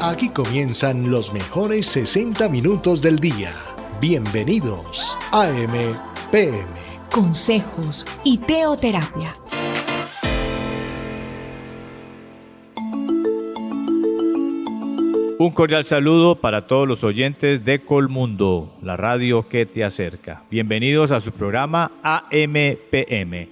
Aquí comienzan los mejores 60 minutos del día. Bienvenidos a AM/PM. Consejos y teoterapia. Un cordial saludo para todos los oyentes de Colmundo, la radio que te acerca. Bienvenidos a su programa AM/PM.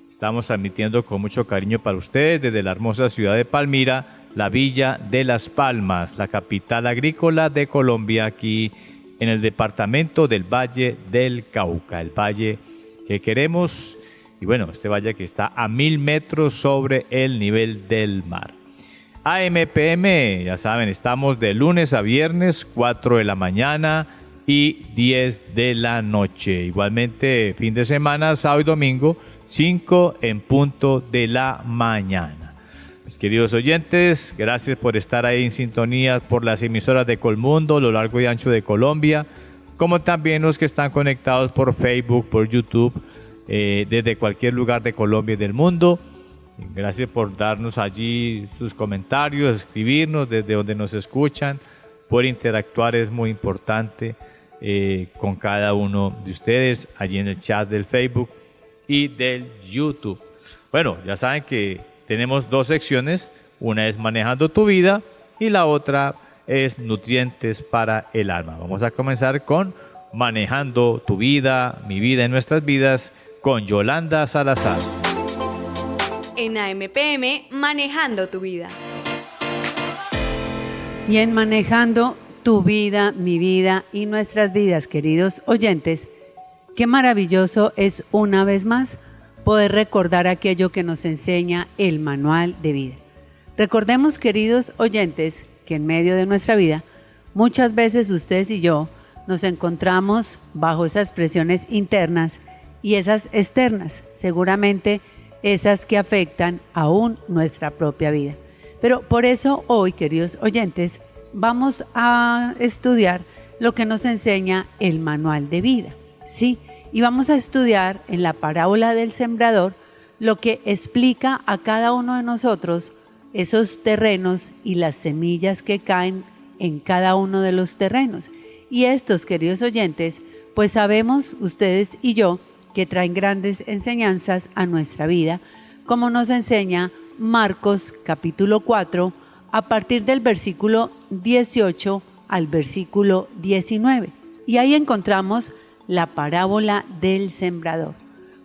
Estamos transmitiendo con mucho cariño para ustedes desde la hermosa ciudad de Palmira, la Villa de Las Palmas, la capital agrícola de Colombia, aquí en el departamento del Valle del Cauca, el valle que queremos, y bueno, este valle que está a 1000 metros sobre el nivel del mar. AM/PM, ya saben, estamos de lunes a viernes, 4 de la mañana y 10 de la noche. Igualmente, fin de semana, sábado y domingo, 5 en punto de la mañana. Mis queridos oyentes, gracias por estar ahí en sintonía por las emisoras de Colmundo a lo largo y ancho de Colombia, como también los que están conectados por Facebook, por YouTube, desde cualquier lugar de Colombia y del mundo. Gracias por darnos allí sus comentarios, escribirnos desde donde nos escuchan, por interactuar es muy importante con cada uno de ustedes allí en el chat del Facebook y del YouTube. Bueno, ya saben que tenemos dos secciones, una es Manejando tu Vida y la otra es Nutrientes para el Alma. Vamos a comenzar con Manejando tu Vida, mi vida en nuestras vidas, con Yolanda Salazar. En AM/PM, Manejando tu Vida. Y en Manejando tu Vida, mi vida y nuestras vidas, queridos oyentes, qué maravilloso es una vez más poder recordar aquello que nos enseña el manual de vida. Recordemos, queridos oyentes, que en medio de nuestra vida, muchas veces ustedes y yo nos encontramos bajo esas presiones internas y esas externas, seguramente esas que afectan aún nuestra propia vida. Pero por eso hoy, queridos oyentes, vamos a estudiar lo que nos enseña el manual de vida, ¿sí? Y vamos a estudiar en la parábola del sembrador lo que explica a cada uno de nosotros esos terrenos y las semillas que caen en cada uno de los terrenos. Y estos, queridos oyentes, pues sabemos ustedes y yo que traen grandes enseñanzas a nuestra vida, como nos enseña Marcos capítulo 4, a partir del versículo 18 al versículo 19. Y ahí encontramos la parábola del sembrador.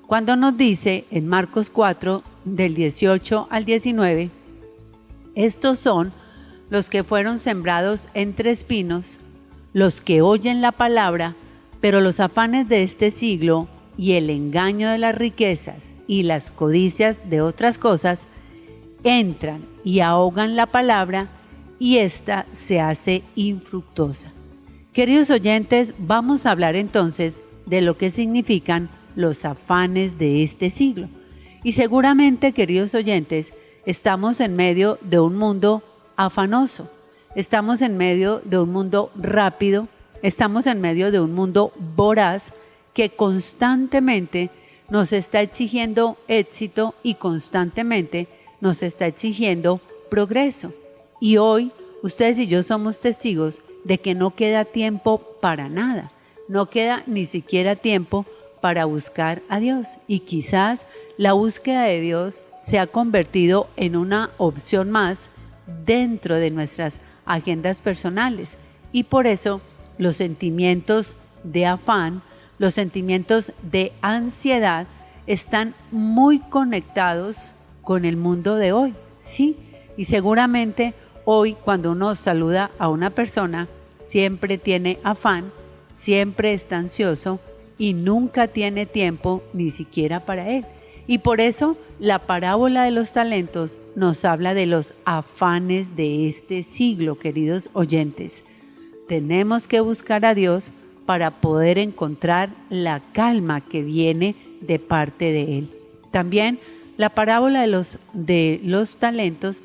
Cuando nos dice en Marcos 4, del 18 al 19, estos son los que fueron sembrados entre espinos, los que oyen la palabra, pero los afanes de este siglo y el engaño de las riquezas y las codicias de otras cosas entran y ahogan la palabra y ésta se hace infructuosa. Queridos oyentes, vamos a hablar entonces de lo que significan los afanes de este siglo. Y seguramente, queridos oyentes, estamos en medio de un mundo afanoso, estamos en medio de un mundo rápido, estamos en medio de un mundo voraz, que constantemente nos está exigiendo éxito y constantemente nos está exigiendo progreso. Y hoy ustedes y yo somos testigos de que no queda tiempo para nada, no queda ni siquiera tiempo para buscar a Dios. Y quizás la búsqueda de Dios se ha convertido en una opción más dentro de nuestras agendas personales. Y por eso los sentimientos de afán, los sentimientos de ansiedad están muy conectados con el mundo de hoy, ¿sí? Y seguramente hoy cuando uno saluda a una persona, siempre tiene afán, siempre está ansioso y nunca tiene tiempo ni siquiera para él. Y por eso la parábola de los talentos nos habla de los afanes de este siglo, queridos oyentes. Tenemos que buscar a Dios para poder encontrar la calma que viene de parte de Él. También la parábola de los talentos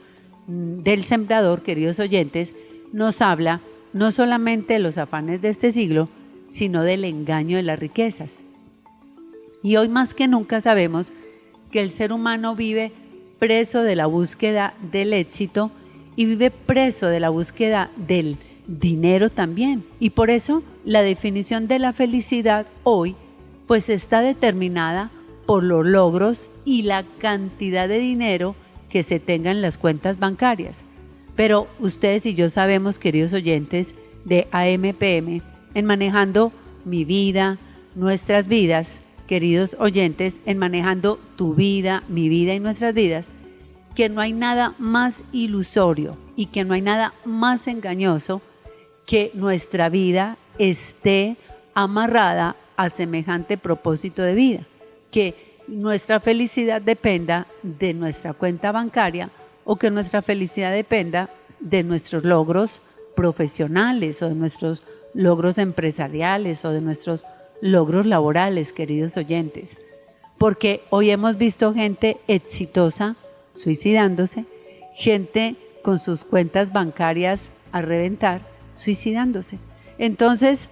del sembrador, queridos oyentes, nos habla no solamente de los afanes de este siglo, sino del engaño de las riquezas. Y hoy más que nunca sabemos que el ser humano vive preso de la búsqueda del éxito y vive preso de la búsqueda del dinero también. Y por eso la definición de la felicidad hoy pues está determinada por los logros y la cantidad de dinero que se tenga en las cuentas bancarias. Pero ustedes y yo sabemos, queridos oyentes de AMPM, en Manejando mi vida, nuestras vidas, queridos oyentes, en Manejando tu vida, mi vida y nuestras vidas, que no hay nada más ilusorio y que no hay nada más engañoso que nuestra vida esté amarrada a semejante propósito de vida, que nuestra felicidad dependa de nuestra cuenta bancaria o que nuestra felicidad dependa de nuestros logros profesionales o de nuestros logros empresariales o de nuestros logros laborales, queridos oyentes. Porque hoy hemos visto gente exitosa suicidándose, gente con sus cuentas bancarias a reventar, suicidándose. Entonces,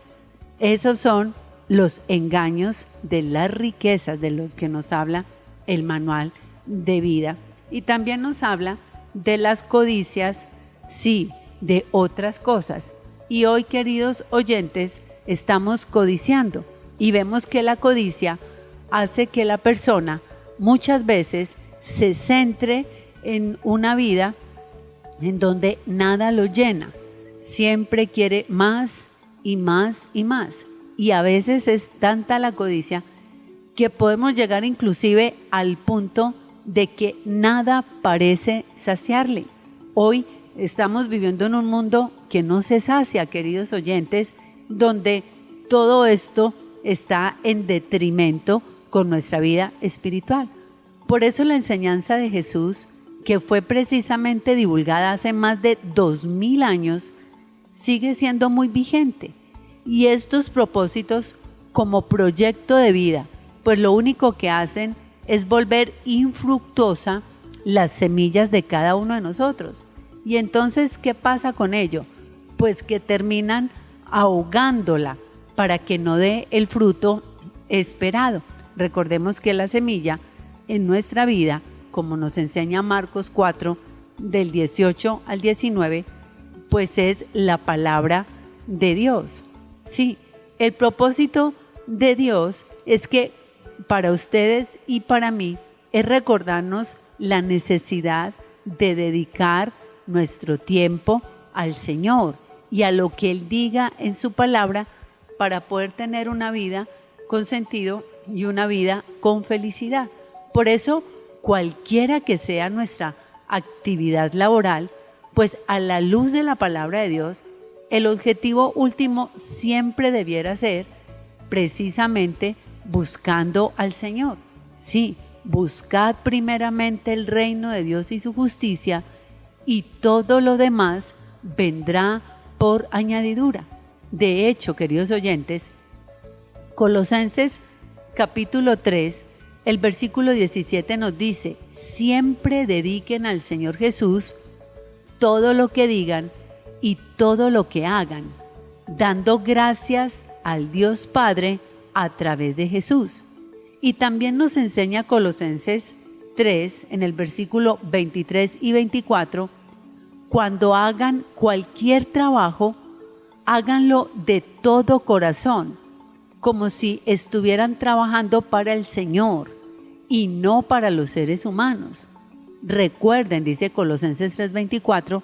esos son los engaños de las riquezas de los que nos habla el manual de vida. Y también nos habla de las codicias, sí, de otras cosas. Y hoy, queridos oyentes, estamos codiciando y vemos que la codicia hace que la persona muchas veces se centre en una vida en donde nada lo llena. Siempre quiere más y más y más. Y a veces es tanta la codicia que podemos llegar inclusive al punto de que nada parece saciarle. Hoy estamos viviendo en un mundo que no se sacia, queridos oyentes, donde todo esto está en detrimento con nuestra vida espiritual. Por eso la enseñanza de Jesús, que fue precisamente divulgada hace más de 2000 años, sigue siendo muy vigente. Y estos propósitos como proyecto de vida, pues lo único que hacen es volver infructuosa las semillas de cada uno de nosotros. Y entonces, ¿qué pasa con ello? Pues que terminan ahogándola para que no dé el fruto esperado. Recordemos que la semilla en nuestra vida, como nos enseña Marcos 4, del 18 al 19, pues es la palabra de Dios. Sí, el propósito de Dios es que para ustedes y para mí es recordarnos la necesidad de dedicar nuestro tiempo al Señor y a lo que Él diga en su palabra para poder tener una vida con sentido y una vida con felicidad. Por eso, cualquiera que sea nuestra actividad laboral, pues a la luz de la palabra de Dios, el objetivo último siempre debiera ser precisamente buscando al Señor. Sí, buscad primeramente el reino de Dios y su justicia, y todo lo demás vendrá por añadidura. De hecho, queridos oyentes, Colosenses capítulo 3, el versículo 17 nos dice: siempre dediquen al Señor Jesús todo lo que digan y todo lo que hagan, dando gracias al Dios Padre a través de Jesús. Y también nos enseña Colosenses 3, en el versículo 23 y 24, cuando hagan cualquier trabajo, háganlo de todo corazón, como si estuvieran trabajando para el Señor y no para los seres humanos. Recuerden, dice Colosenses 3:24,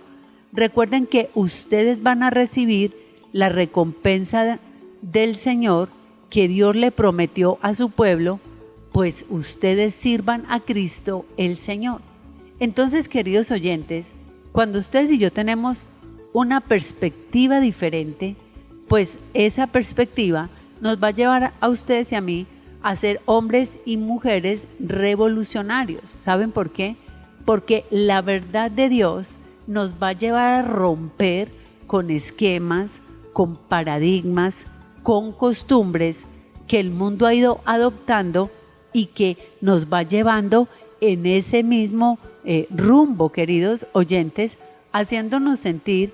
recuerden que ustedes van a recibir la recompensa del Señor que Dios le prometió a su pueblo, pues ustedes sirvan a Cristo el Señor. Entonces, queridos oyentes, cuando ustedes y yo tenemos una perspectiva diferente, pues esa perspectiva nos va a llevar a ustedes y a mí a ser hombres y mujeres revolucionarios. ¿Saben por qué? Porque la verdad de Dios nos va a llevar a romper con esquemas, con paradigmas, con costumbres que el mundo ha ido adoptando y que nos va llevando en ese mismo rumbo, queridos oyentes, haciéndonos sentir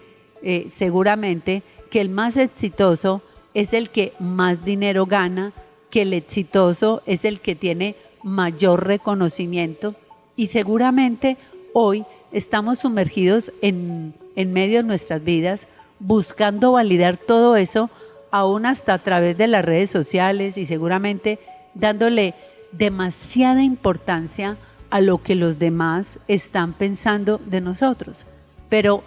seguramente que el más exitoso es el que más dinero gana, que el exitoso es el que tiene mayor reconocimiento, y seguramente hoy estamos sumergidos en medio de nuestras vidas, buscando validar todo eso, aún hasta a través de las redes sociales y seguramente dándole demasiada importancia a lo que los demás están pensando de nosotros. Pero,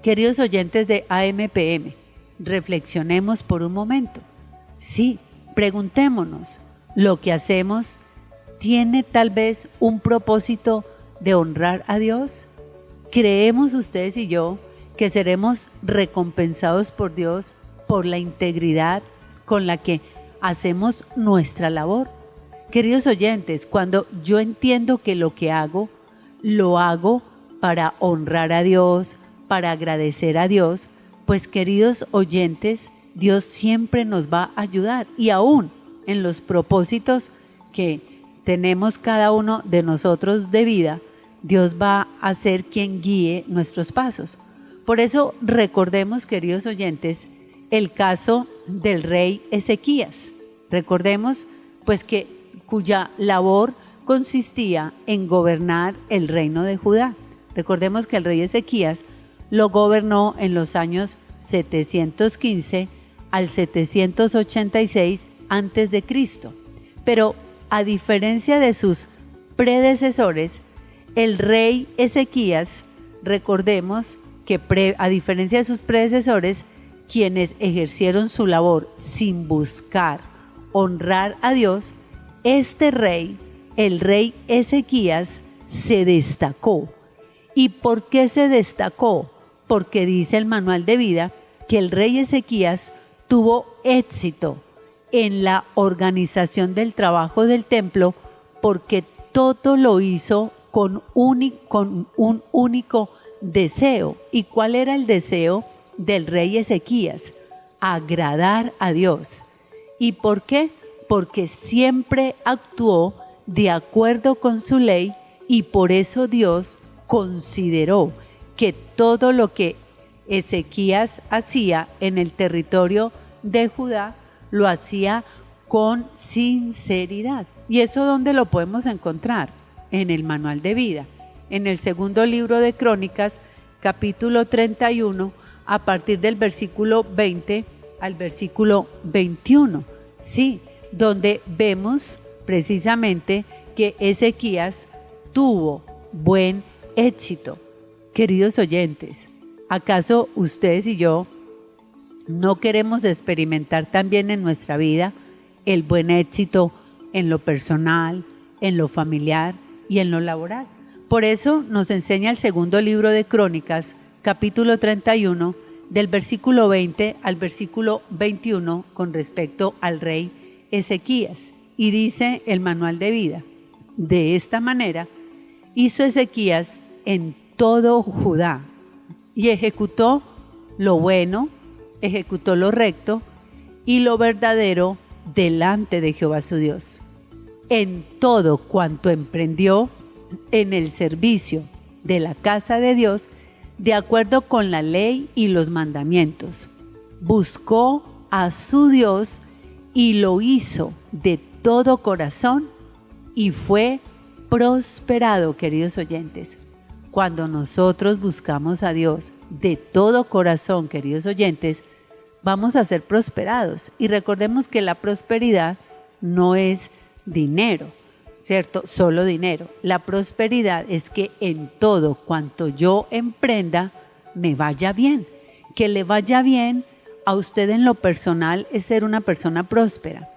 queridos oyentes de AMPM, reflexionemos por un momento. Sí, preguntémonos, ¿lo que hacemos tiene tal vez un propósito de honrar a Dios? ¿Creemos ustedes y yo que seremos recompensados por Dios por la integridad con la que hacemos nuestra labor? Queridos oyentes, cuando yo entiendo que lo que hago, lo hago para honrar a Dios, para agradecer a Dios, pues queridos oyentes, Dios siempre nos va a ayudar y aún en los propósitos que tenemos cada uno de nosotros de vida, Dios va a ser quien guíe nuestros pasos. Por eso recordemos, queridos oyentes, el caso del rey Ezequías. Recordemos pues cuya labor consistía en gobernar el reino de Judá. Recordemos que el rey Ezequías lo gobernó en los años 715 al 786 antes de Cristo. Pero a diferencia de sus predecesores, el rey Ezequías, recordemos que a diferencia de sus predecesores, quienes ejercieron su labor sin buscar honrar a Dios, este rey, el rey Ezequías, se destacó. ¿Y por qué se destacó? Porque dice el manual de vida que el rey Ezequías tuvo éxito en la organización del trabajo del templo porque todo lo hizo con un único deseo. ¿Y cuál era el deseo del rey Ezequías? Agradar a Dios. ¿Y por qué? Porque siempre actuó de acuerdo con su ley y por eso Dios consideró que todo lo que Ezequías hacía en el territorio de Judá lo hacía con sinceridad. ¿Y eso dónde lo podemos encontrar? En el manual de vida, en el segundo libro de Crónicas, capítulo 31, a partir del versículo 20 al versículo 21. Sí, donde vemos precisamente que Ezequías tuvo buen éxito. Queridos oyentes, ¿acaso ustedes y yo no queremos experimentar también en nuestra vida el buen éxito en lo personal, en lo familiar y en lo laboral? Por eso nos enseña el segundo libro de Crónicas, capítulo 31, del versículo 20 al versículo 21 con respecto al rey Ezequías. Y dice el manual de vida: de esta manera hizo Ezequías en todo Judá y ejecutó lo bueno, ejecutó lo recto y lo verdadero delante de Jehová su Dios. En todo cuanto emprendió en el servicio de la casa de Dios, de acuerdo con la ley y los mandamientos, buscó a su Dios y lo hizo de todo corazón y fue prosperado, queridos oyentes. Cuando nosotros buscamos a Dios de todo corazón, queridos oyentes, vamos a ser prosperados. Y recordemos que la prosperidad no es dinero, ¿cierto? Solo dinero. La prosperidad es que en todo cuanto yo emprenda, me vaya bien. Que le vaya bien a usted en lo personal es ser una persona próspera.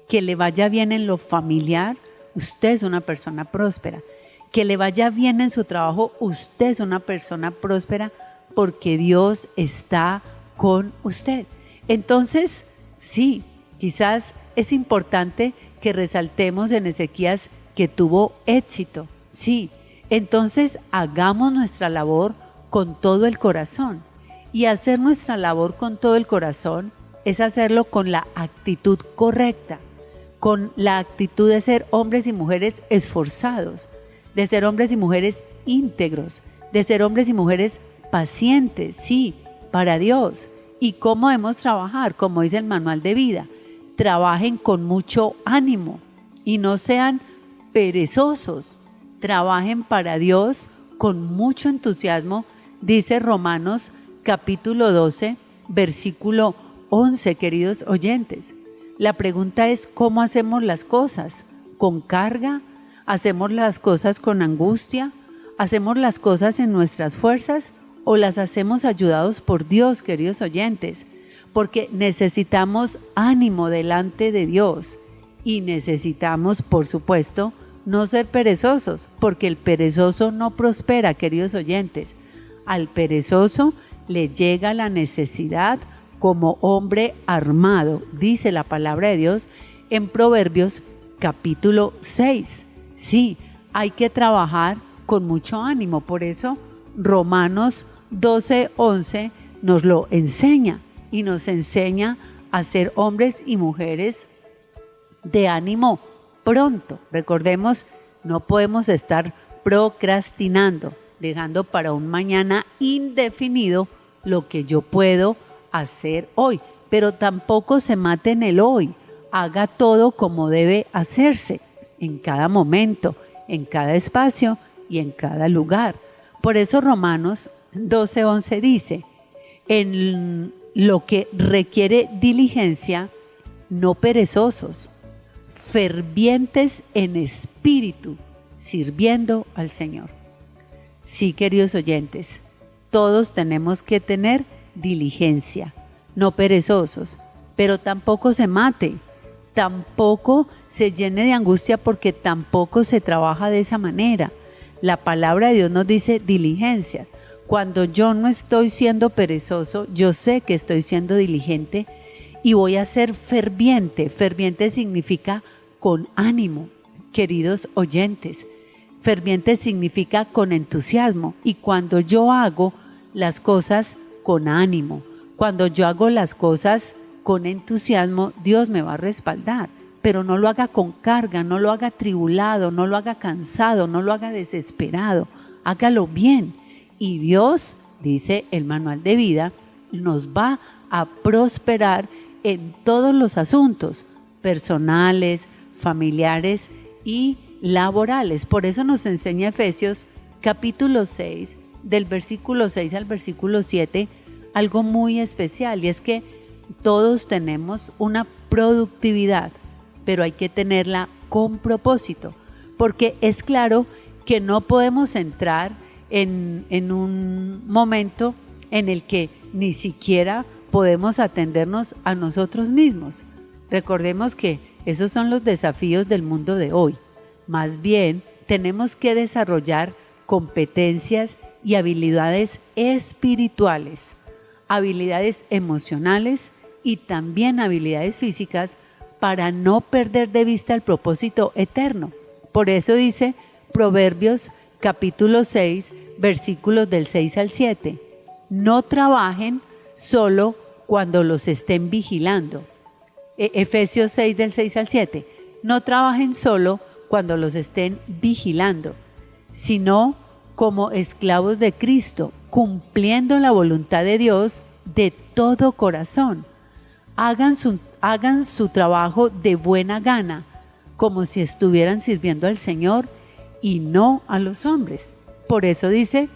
Que le vaya bien en lo familiar, usted es una persona próspera. Que le vaya bien en su trabajo, usted es una persona próspera porque Dios está con usted. Entonces, sí, quizás es importante que resaltemos en Ezequías que tuvo éxito. Sí, entonces hagamos nuestra labor con todo el corazón. Y hacer nuestra labor con todo el corazón es hacerlo con la actitud correcta, con la actitud de ser hombres y mujeres esforzados, de ser hombres y mujeres íntegros, de ser hombres y mujeres pacientes, sí, para Dios. ¿Y cómo debemos trabajar? Como dice el manual de vida, trabajen con mucho ánimo y no sean perezosos, trabajen para Dios con mucho entusiasmo, dice Romanos capítulo 12, versículo 11, queridos oyentes. La pregunta es, ¿cómo hacemos las cosas? ¿Con carga? ¿Hacemos las cosas con angustia? ¿Hacemos las cosas en nuestras fuerzas o las hacemos ayudados por Dios, queridos oyentes? Porque necesitamos ánimo delante de Dios y necesitamos, por supuesto, no ser perezosos, porque el perezoso no prospera, queridos oyentes. Al perezoso le llega la necesidad como hombre armado, dice la palabra de Dios en Proverbios capítulo 6. Sí, hay que trabajar con mucho ánimo, por eso Romanos 12:11 nos lo enseña y nos enseña a ser hombres y mujeres de ánimo pronto. Recordemos, no podemos estar procrastinando, dejando para un mañana indefinido lo que yo puedo hacer hoy, pero tampoco se mate en el hoy. Haga todo como debe hacerse, en cada momento, en cada espacio y en cada lugar. Por eso Romanos 12:11 dice, en lo que requiere diligencia, no perezosos, fervientes en espíritu, sirviendo al Señor. Sí, queridos oyentes, todos tenemos que tener diligencia, no perezosos, pero tampoco se mate, tampoco se llene de angustia porque tampoco se trabaja de esa manera. La palabra de Dios nos dice diligencia. Cuando yo no estoy siendo perezoso, yo sé que estoy siendo diligente y voy a ser ferviente. Ferviente significa con ánimo, queridos oyentes. Ferviente significa con entusiasmo. Y cuando yo hago las cosas con ánimo, cuando yo hago las cosas con entusiasmo, Dios me va a respaldar. Pero no lo haga con carga, no lo haga atribulado, no lo haga cansado, no lo haga desesperado. Hágalo bien. Y Dios, dice el manual de vida, nos va a prosperar en todos los asuntos personales, familiares y laborales. Por eso nos enseña Efesios capítulo 6, del versículo 6 al versículo 7, algo muy especial, y es que todos tenemos una productividad, pero hay que tenerla con propósito, porque es claro que no podemos entrar en un momento en el que ni siquiera podemos atendernos a nosotros mismos. Recordemos que esos son los desafíos del mundo de hoy. Más bien, tenemos que desarrollar competencias y habilidades espirituales, habilidades emocionales y también habilidades físicas para no perder de vista el propósito eterno. Por eso dice Proverbios capítulo 6, versículos del 6 al 7. No trabajen solo cuando los estén vigilando. Efesios 6 del 6 al 7. No trabajen solo cuando los estén vigilando, sino como esclavos de Cristo, cumpliendo la voluntad de Dios de todo corazón. Hagan su trabajo de buena gana, como si estuvieran sirviendo al Señor y no a los hombres. Por eso dice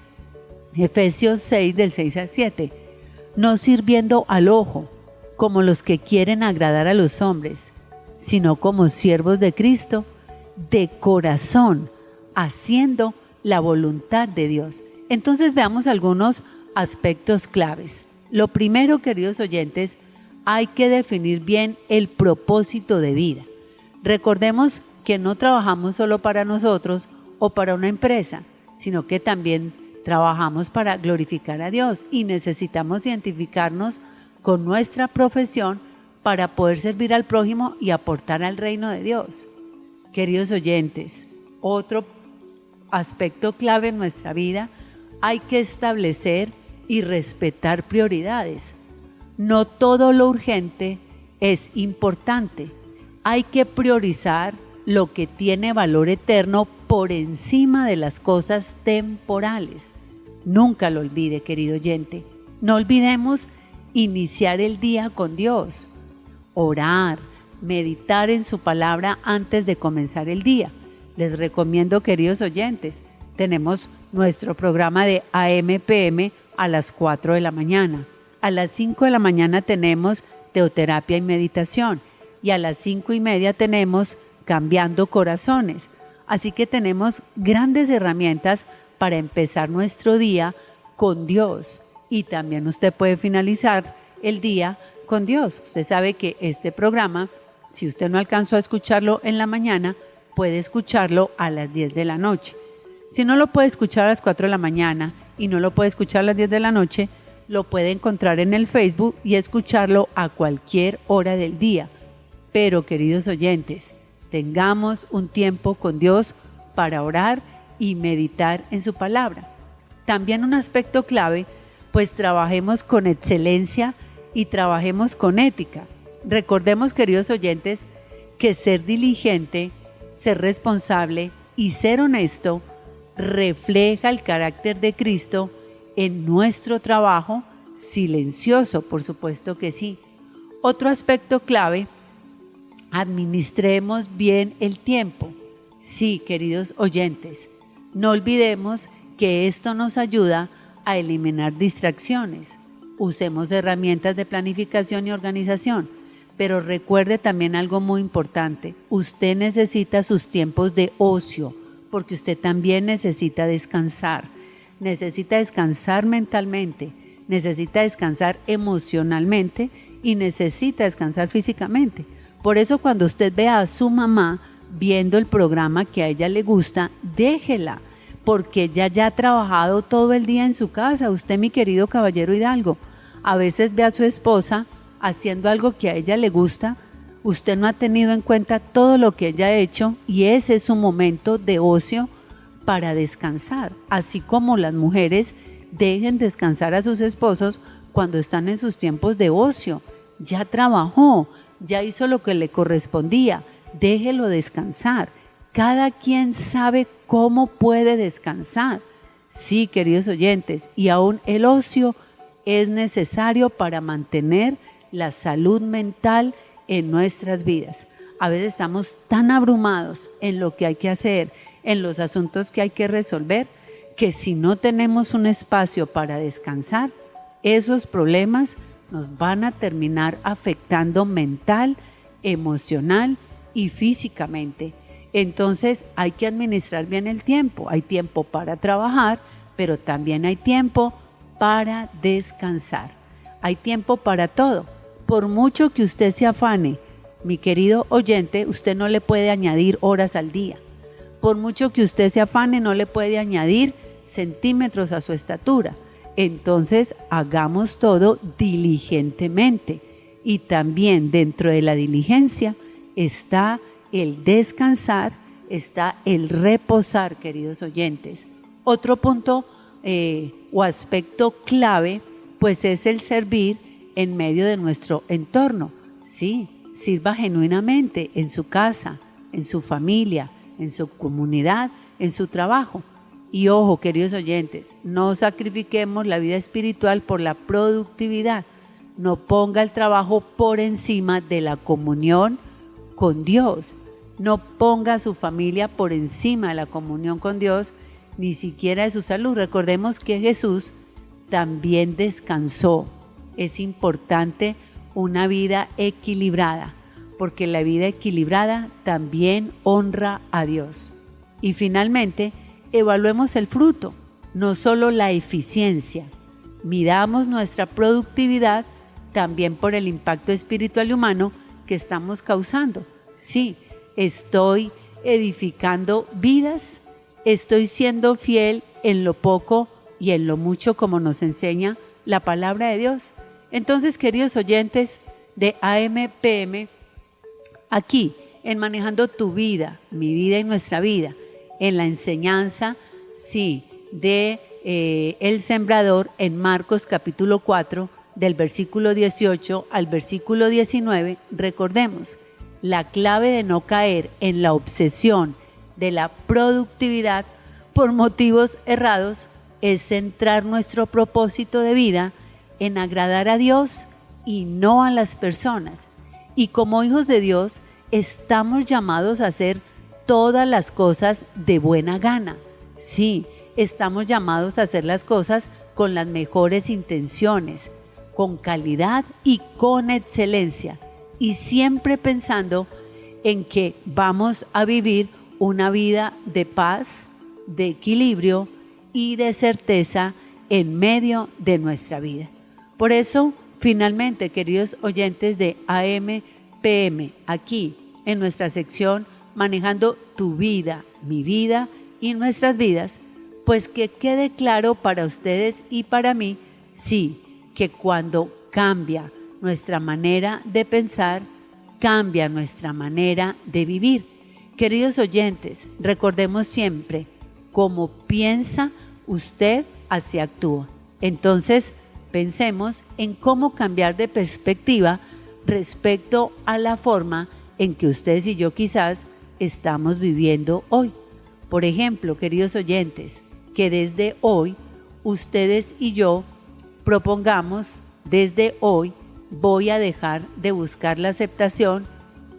Efesios 6 del 6 al 7, no sirviendo al ojo, como los que quieren agradar a los hombres, sino como siervos de Cristo, de corazón, haciendo la voluntad de Dios. Entonces veamos algunos aspectos claves. Lo primero, queridos oyentes, hay que definir bien el propósito de vida. Recordemos que no trabajamos solo para nosotros o para una empresa, sino que también trabajamos para glorificar a Dios y necesitamos identificarnos con nuestra profesión para poder servir al prójimo y aportar al reino de Dios. Queridos oyentes, otro aspecto clave en nuestra vida, hay que establecer y respetar prioridades. No todo lo urgente es importante. Hay que priorizar lo que tiene valor eterno por encima de las cosas temporales. Nunca lo olvide, querido oyente. No olvidemos iniciar el día con Dios, orar, meditar en su palabra antes de comenzar el día. Les recomiendo, queridos oyentes, tenemos nuestro programa de AM/PM a las 4 de la mañana. A las 5 de la mañana tenemos teoterapia y meditación. Y a las 5:30 tenemos Cambiando Corazones. Así que tenemos grandes herramientas para empezar nuestro día con Dios. Y también usted puede finalizar el día con Dios. Usted sabe que este programa, si usted no alcanzó a escucharlo en la mañana, puede escucharlo a las 10 de la noche. Si no lo puede escuchar a las 4 de la mañana y no lo puede escuchar a las 10 de la noche, lo puede encontrar en el Facebook y escucharlo a cualquier hora del día. Pero, queridos oyentes, tengamos un tiempo con Dios para orar y meditar en su palabra. También un aspecto clave, pues trabajemos con excelencia y trabajemos con ética. Recordemos, queridos oyentes, que ser diligente, ser responsable y ser honesto refleja el carácter de Cristo en nuestro trabajo, silencioso, por supuesto que sí. Otro aspecto clave, administremos bien el tiempo. Sí, queridos oyentes, no olvidemos que esto nos ayuda a eliminar distracciones. Usemos herramientas de planificación y organización, pero recuerde también algo muy importante. Usted necesita sus tiempos de ocio, porque usted también necesita descansar. Necesita descansar mentalmente, necesita descansar emocionalmente y necesita descansar físicamente. Por eso cuando usted vea a su mamá viendo el programa que a ella le gusta, déjela, porque ella ya ha trabajado todo el día en su casa. Usted, mi querido caballero Hidalgo, a veces ve a su esposa haciendo algo que a ella le gusta, usted no ha tenido en cuenta todo lo que ella ha hecho y ese es su momento de ocio para descansar. Así como las mujeres dejen descansar a sus esposos cuando están en sus tiempos de ocio. Ya trabajó, ya hizo lo que le correspondía, déjelo descansar. Cada quien sabe cómo puede descansar. Sí, queridos oyentes, y aún el ocio es necesario para mantener la salud mental en nuestras vidas. A veces estamos tan abrumados en lo que hay que hacer, en los asuntos que hay que resolver, que si no tenemos un espacio para descansar, esos problemas nos van a terminar afectando mental, emocional y físicamente. Entonces hay que administrar bien el tiempo. Hay tiempo para trabajar, pero también hay tiempo para descansar. Hay tiempo para todo. Por mucho que usted se afane, mi querido oyente, usted no le puede añadir horas al día. Por mucho que usted se afane, no le puede añadir centímetros a su estatura. Entonces, hagamos todo diligentemente. Y también dentro de la diligencia está el descansar, está el reposar, queridos oyentes. Otro punto o aspecto clave, pues es el servir en medio de nuestro entorno. Sí, sirva genuinamente en su casa, en su familia, en su comunidad, en su trabajo. Y ojo, queridos oyentes, no sacrifiquemos la vida espiritual por la productividad. No ponga el trabajo por encima de la comunión con Dios. No ponga a su familia por encima de la comunión con Dios, ni siquiera de su salud. Recordemos que Jesús también descansó. Es importante una vida equilibrada, porque la vida equilibrada también honra a Dios. Y finalmente, evaluemos el fruto, no solo la eficiencia. Midamos nuestra productividad también por el impacto espiritual y humano que estamos causando. Sí, estoy edificando vidas, estoy siendo fiel en lo poco y en lo mucho como nos enseña la palabra de Dios. Entonces, queridos oyentes de AM/PM, aquí en Manejando tu Vida, mi vida y nuestra vida, en la enseñanza, sí, de el sembrador en Marcos capítulo 4, del versículo 18 al versículo 19, recordemos, la clave de no caer en la obsesión de la productividad por motivos errados es centrar nuestro propósito de vida en agradar a Dios y no a las personas. Y como hijos de Dios, estamos llamados a hacer todas las cosas de buena gana. Sí, estamos llamados a hacer las cosas con las mejores intenciones, con calidad y con excelencia, y siempre pensando en que vamos a vivir una vida de paz, de equilibrio y de certeza en medio de nuestra vida. Por eso, finalmente, queridos oyentes de AM/PM, aquí en nuestra sección Manejando tu vida, mi vida y nuestras vidas, pues que quede claro para ustedes y para mí, sí, que cuando cambia nuestra manera de pensar, cambia nuestra manera de vivir. Queridos oyentes, recordemos siempre, como piensa usted, así actúa. Entonces, pensemos en cómo cambiar de perspectiva respecto a la forma en que ustedes y yo quizás estamos viviendo hoy. Por ejemplo, queridos oyentes, que desde hoy ustedes y yo propongamos, desde hoy voy a dejar de buscar la aceptación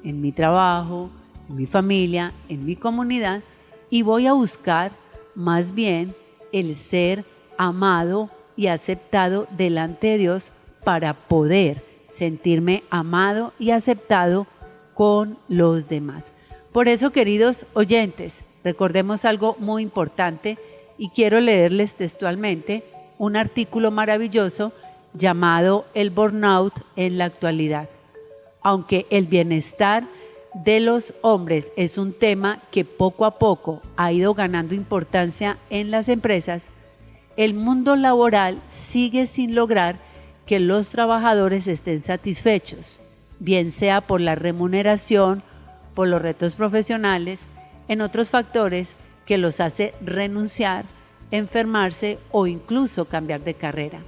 en mi trabajo, en mi familia, en mi comunidad, y voy a buscar más bien el ser amado y aceptado delante de Dios para poder sentirme amado y aceptado con los demás. Por eso, queridos oyentes, recordemos algo muy importante y quiero leerles textualmente un artículo maravilloso llamado El burnout en la actualidad. Aunque el bienestar de los hombres es un tema que poco a poco ha ido ganando importancia en las empresas, el mundo laboral sigue sin lograr que los trabajadores estén satisfechos, bien sea por la remuneración, por los retos profesionales, en otros factores que los hace renunciar, enfermarse o incluso cambiar de carrera.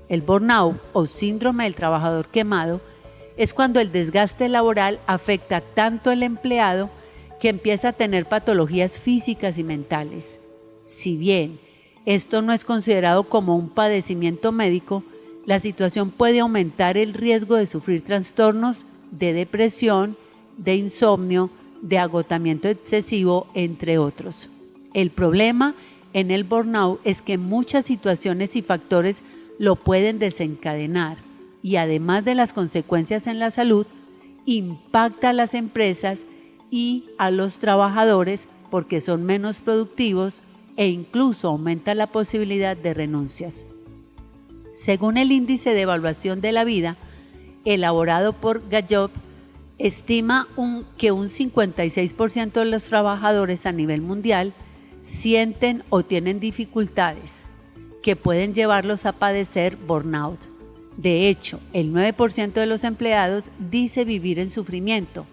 El burnout o síndrome del trabajador quemado es cuando el desgaste laboral afecta tanto al empleado que empieza a tener patologías físicas y mentales. Si bien esto no es considerado como un padecimiento médico, la situación puede aumentar el riesgo de sufrir trastornos de depresión, de insomnio, de agotamiento excesivo, entre otros. El problema en el burnout es que muchas situaciones y factores lo pueden desencadenar y además de las consecuencias en la salud, impacta a las empresas y a los trabajadores porque son menos productivos e incluso aumenta la posibilidad de renuncias. Según el índice de evaluación de la vida, elaborado por Gallup, estima que un 56% de los trabajadores a nivel mundial sienten o tienen dificultades que pueden llevarlos a padecer burnout. De hecho, el 9% de los empleados dice vivir en sufrimiento,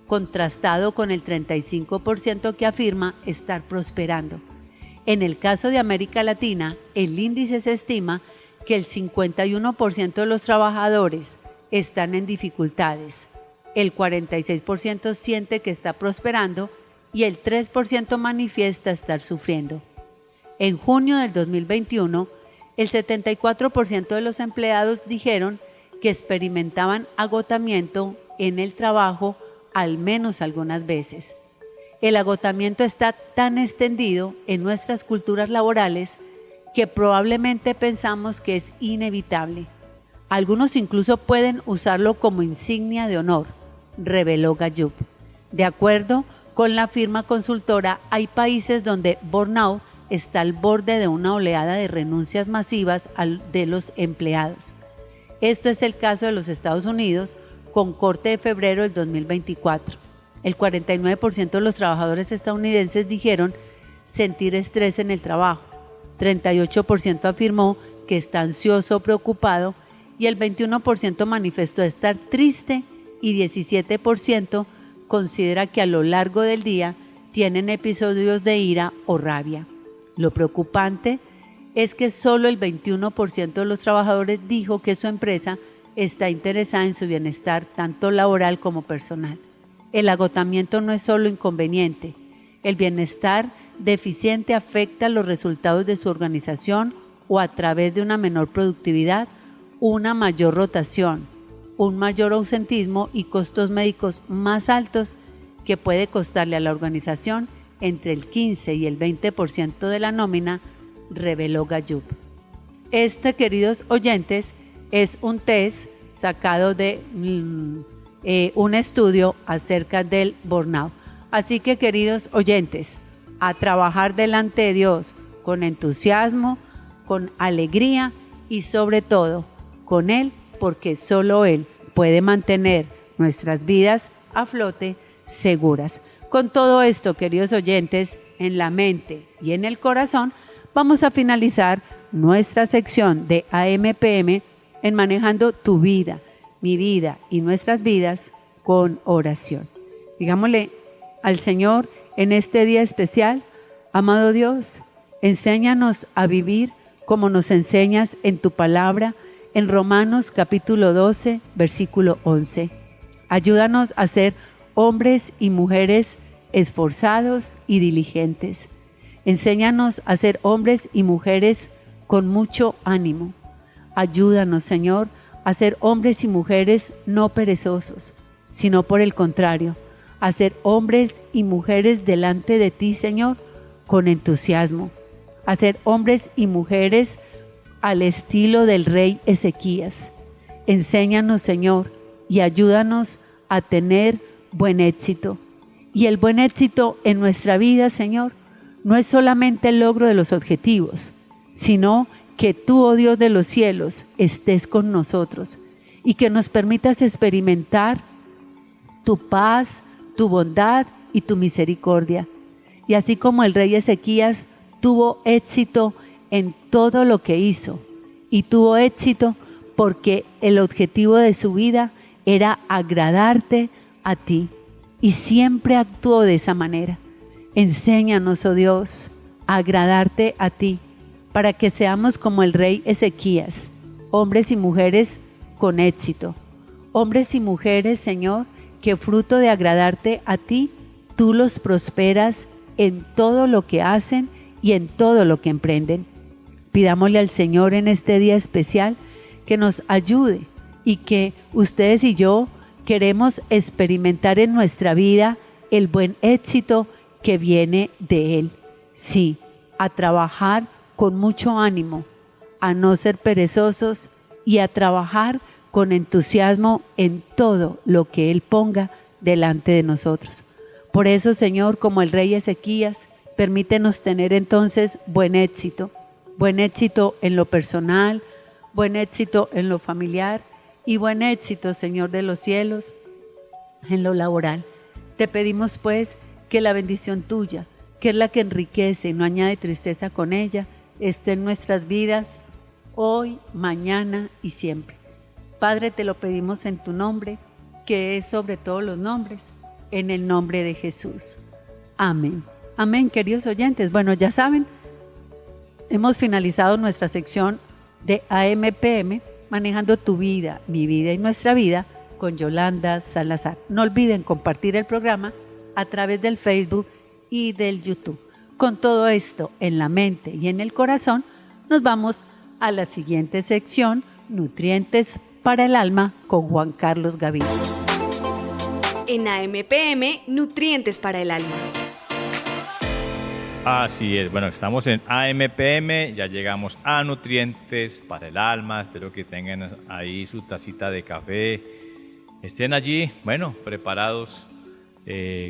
contrastado con el 35% que afirma estar prosperando. En el caso de América Latina, el índice se estima que el 51% de los trabajadores están en dificultades, el 46% siente que está prosperando y el 3% manifiesta estar sufriendo. En junio del 2021, el 74% de los empleados dijeron que experimentaban agotamiento en el trabajo al menos algunas veces. El agotamiento está tan extendido en nuestras culturas laborales que probablemente pensamos que es inevitable. Algunos incluso pueden usarlo como insignia de honor, reveló Gallup. De acuerdo con la firma consultora, hay países donde burnout está al borde de una oleada de renuncias masivas de los empleados. Esto es el caso de los Estados Unidos, con corte de febrero del 2024. El 49% de los trabajadores estadounidenses dijeron sentir estrés en el trabajo, 38% afirmó que está ansioso o preocupado y el 21% manifestó estar triste y 17% considera que a lo largo del día tienen episodios de ira o rabia. Lo preocupante es que solo el 21% de los trabajadores dijo que su empresa está interesada en su bienestar tanto laboral como personal. El agotamiento no es solo inconveniente. El bienestar deficiente afecta los resultados de su organización o a través de una menor productividad, una mayor rotación, un mayor ausentismo y costos médicos más altos que puede costarle a la organización entre el 15 y el 20% de la nómina, reveló Gallup. Este, queridos oyentes, es un test sacado de un estudio acerca del burnout. Así que, queridos oyentes, a trabajar delante de Dios con entusiasmo, con alegría y sobre todo con Él, porque solo Él puede mantener nuestras vidas a flote seguras. Con todo esto, queridos oyentes, en la mente y en el corazón, vamos a finalizar nuestra sección de AMPM en Manejando tu vida, mi vida y nuestras vidas con oración. Digámosle al Señor en este día especial: amado Dios, enséñanos a vivir como nos enseñas en tu palabra en Romanos capítulo 12, versículo 11. Ayúdanos a ser hombres y mujeres esforzados y diligentes. Enséñanos a ser hombres y mujeres con mucho ánimo. Ayúdanos, Señor, a ser hombres y mujeres no perezosos, sino por el contrario, a ser hombres y mujeres delante de ti, Señor, con entusiasmo. A ser hombres y mujeres al estilo del rey Ezequías. Enséñanos, Señor, y ayúdanos a tener buen éxito. Y el buen éxito en nuestra vida, Señor, no es solamente el logro de los objetivos, sino que tú, oh Dios de los cielos, estés con nosotros y que nos permitas experimentar tu paz, tu bondad y tu misericordia. Y así como el rey Ezequías tuvo éxito en todo lo que hizo, y tuvo éxito porque el objetivo de su vida era agradarte a ti, y siempre actuó de esa manera. Enséñanos, oh Dios, a agradarte a ti, para que seamos como el rey Ezequías, hombres y mujeres con éxito. Hombres y mujeres, Señor, que fruto de agradarte a ti, tú los prosperas en todo lo que hacen y en todo lo que emprenden. Pidámosle al Señor en este día especial que nos ayude y que ustedes y yo queremos experimentar en nuestra vida el buen éxito que viene de Él. Sí, a trabajar con mucho ánimo, a no ser perezosos y a trabajar con entusiasmo en todo lo que Él ponga delante de nosotros. Por eso, Señor, como el rey Ezequías, permítenos tener entonces buen éxito en lo personal, buen éxito en lo familiar y buen éxito, Señor de los cielos, en lo laboral. Te pedimos pues que la bendición tuya, que es la que enriquece y no añade tristeza con ella, esté en nuestras vidas hoy, mañana y siempre. Padre, te lo pedimos en tu nombre, que es sobre todos los nombres, en el nombre de Jesús. Amén. Amén, queridos oyentes. Bueno, ya saben, hemos finalizado nuestra sección de AMPM, Manejando tu vida, mi vida y nuestra vida, con Yolanda Salazar. No olviden compartir el programa a través del Facebook y del YouTube. Con todo esto en la mente y en el corazón, nos vamos a la siguiente sección, Nutrientes para el Alma, con Juan Carlos Gaviria. En AMPM, Nutrientes para el Alma. Así es, bueno, estamos en AMPM, ya llegamos a Nutrientes para el Alma. Espero que tengan ahí su tacita de café, estén allí, bueno, preparados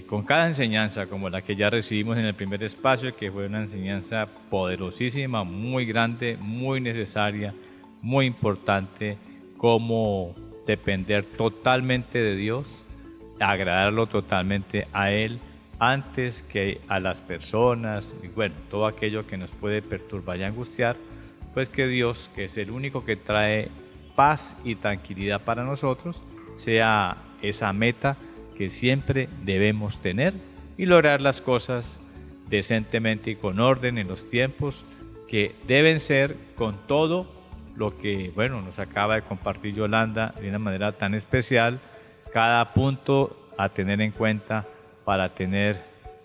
con cada enseñanza como la que ya recibimos en el primer espacio, que fue una enseñanza poderosísima, muy grande, muy necesaria, muy importante, cómo depender totalmente de Dios, agradarlo totalmente a Él, antes que a las personas, y bueno, todo aquello que nos puede perturbar y angustiar, pues que Dios, que es el único que trae paz y tranquilidad para nosotros, sea esa meta que siempre debemos tener y lograr las cosas decentemente y con orden en los tiempos que deben ser, con todo lo que, bueno, nos acaba de compartir Yolanda de una manera tan especial, cada punto a tener en cuenta para tener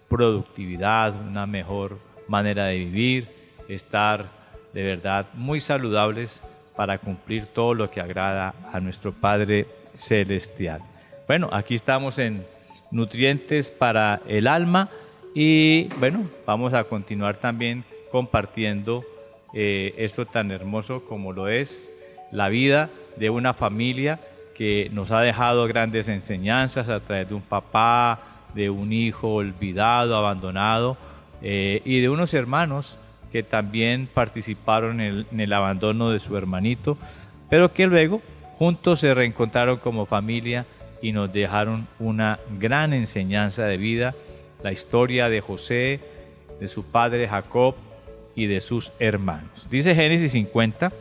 productividad, una mejor manera de vivir, estar de verdad muy saludables para cumplir todo lo que agrada a nuestro Padre Celestial. Bueno, aquí estamos en Nutrientes para el Alma Y bueno, vamos a continuar también compartiendo esto tan hermoso como lo es la vida de una familia que nos ha dejado grandes enseñanzas a través de un papá, de un hijo olvidado, abandonado, y de unos hermanos que también participaron en el abandono de su hermanito, pero que luego juntos se reencontraron como familia y nos dejaron una gran enseñanza de vida, la historia de José, de su padre Jacob y de sus hermanos. Dice Génesis 50,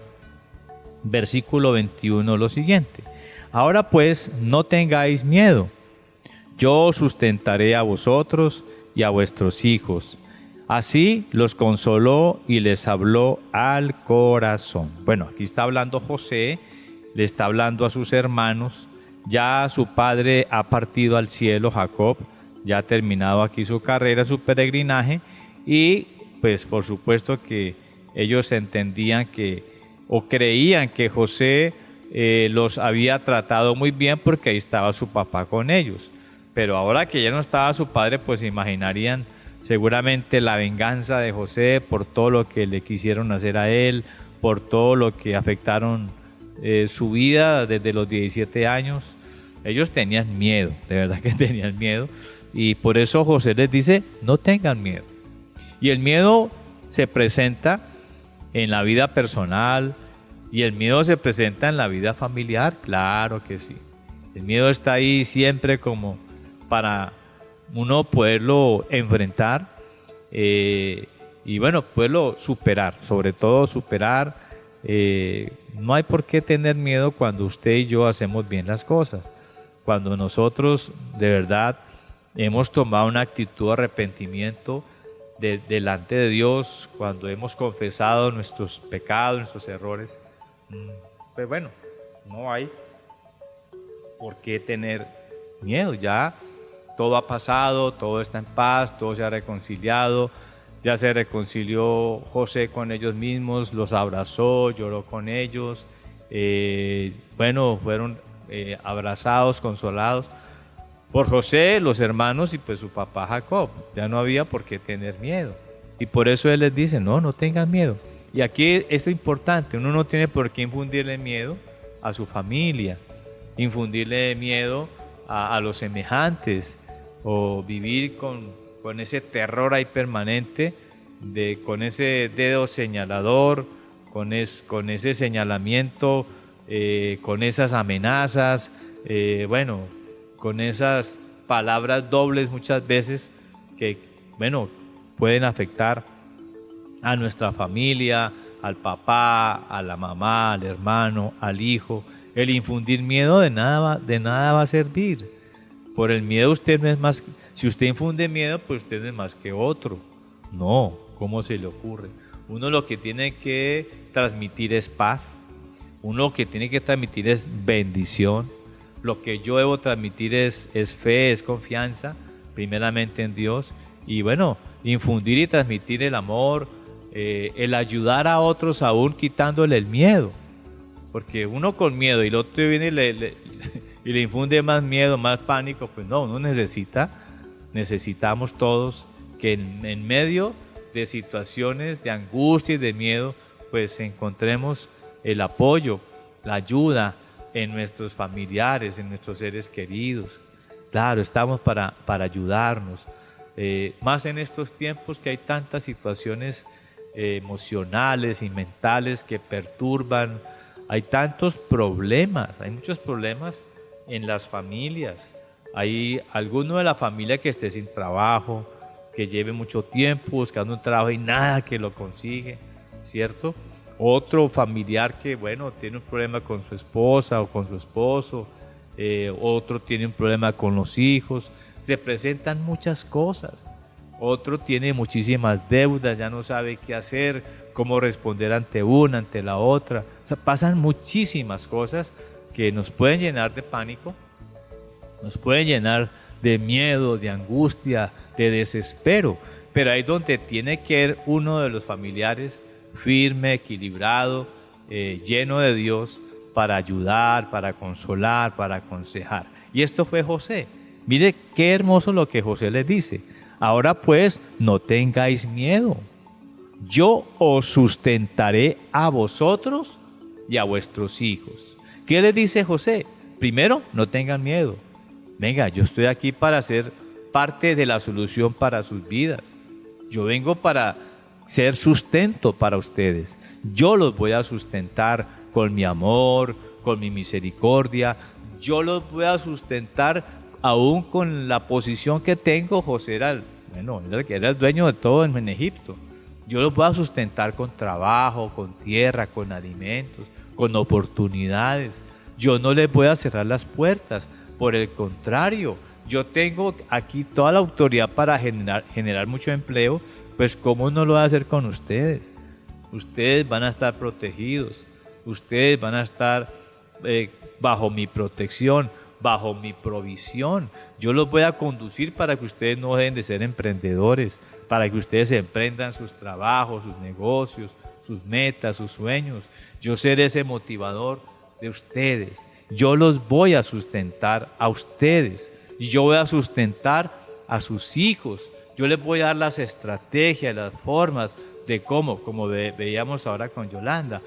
versículo 21 lo siguiente: ahora pues no tengáis miedo, yo os sustentaré a vosotros y a vuestros hijos. Así los consoló y les habló al corazón. Bueno, aquí está hablando José, le está hablando a sus hermanos. Ya su padre ha partido al cielo, Jacob, ya ha terminado aquí su carrera, su peregrinaje, y pues por supuesto que ellos entendían que, o creían que José los había tratado muy bien porque ahí estaba su papá con ellos. Pero ahora que ya no estaba su padre, pues imaginarían seguramente la venganza de José por todo lo que le quisieron hacer a él, por todo lo que afectaron su vida desde los 17 años. Ellos tenían miedo, de verdad que tenían miedo, y por eso José les dice: no tengan miedo. Y el miedo se presenta en la vida personal, y el miedo se presenta en la vida familiar, claro que sí. El miedo está ahí siempre como para uno poderlo enfrentar y bueno, poderlo superar, sobre todo superar. No hay por qué tener miedo cuando usted y yo hacemos bien las cosas. Cuando nosotros de verdad hemos tomado una actitud de arrepentimiento delante de Dios, cuando hemos confesado nuestros pecados, nuestros errores, pues bueno, no hay por qué tener miedo. Ya todo ha pasado, todo está en paz, todo se ha reconciliado. Ya se reconcilió José con ellos mismos, los abrazó, lloró con ellos. Bueno, fueron abrazados, consolados por José, los hermanos y pues su papá Jacob. Ya no había por qué tener miedo. Y por eso él les dice: no tengan miedo. Y aquí esto es importante: uno no tiene por qué infundirle miedo a su familia, infundirle miedo a los semejantes, o vivir con ese terror ahí permanente, con ese dedo señalador, con ese señalamiento, con esas amenazas, bueno, con esas palabras dobles muchas veces que, bueno, pueden afectar a nuestra familia, al papá, a la mamá, al hermano, al hijo. El infundir miedo de nada va a servir. Por el miedo usted no es más. Si usted infunde miedo, pues usted no es más que otro. No, ¿cómo se le ocurre? Uno lo que tiene que transmitir es paz. Uno lo que tiene que transmitir es bendición. Lo que yo debo transmitir es fe, es confianza, primeramente en Dios. Y bueno, infundir y transmitir el amor, el ayudar a otros aún quitándole el miedo. Porque uno con miedo y el otro viene y le infunde más miedo, más pánico, pues no, uno necesitamos todos que en medio de situaciones de angustia y de miedo, pues encontremos el apoyo, la ayuda en nuestros familiares, en nuestros seres queridos. Claro, estamos para ayudarnos, más en estos tiempos que hay tantas situaciones emocionales y mentales que perturban. Hay tantos problemas, hay muchos problemas en las familias. Hay alguno de la familia que esté sin trabajo, que lleve mucho tiempo buscando un trabajo y nada que lo consigue, ¿cierto? Otro familiar que, bueno, tiene un problema con su esposa o con su esposo, otro tiene un problema con los hijos. Se presentan muchas cosas. Otro tiene muchísimas deudas, ya no sabe qué hacer, cómo responder ante una, ante la otra. O sea, pasan muchísimas cosas que nos pueden llenar de pánico, nos pueden llenar de miedo, de angustia, de desespero. Pero ahí es donde tiene que ir uno de los familiares firme, equilibrado, lleno de Dios, para ayudar, para consolar, para aconsejar. Y esto fue José. Mire qué hermoso lo que José les dice. Ahora pues, no tengáis miedo. Yo os sustentaré a vosotros y a vuestros hijos. ¿Qué le dice José? Primero, no tengan miedo. Venga, yo estoy aquí para ser parte de la solución para sus vidas. Yo vengo para ser sustento para ustedes. Yo los voy a sustentar con mi amor, con mi misericordia. Yo los voy a sustentar aún con la posición que tengo. José era el dueño de todo en Egipto. Yo los voy a sustentar con trabajo, con tierra, con alimentos, con oportunidades. Yo no les voy a cerrar las puertas. Por el contrario, yo tengo aquí toda la autoridad para generar mucho empleo. Pues ¿cómo no lo voy a hacer con ustedes? Ustedes van a estar protegidos. Ustedes van a estar bajo mi protección, bajo mi provisión. Yo los voy a conducir para que ustedes no dejen de ser emprendedores, para que ustedes emprendan sus trabajos, sus negocios, sus metas, sus sueños. Yo seré ese motivador de ustedes. Yo los voy a sustentar a ustedes y yo voy a sustentar a sus hijos. Yo les voy a dar las estrategias, las formas de cómo, como veíamos ahora con Yolanda.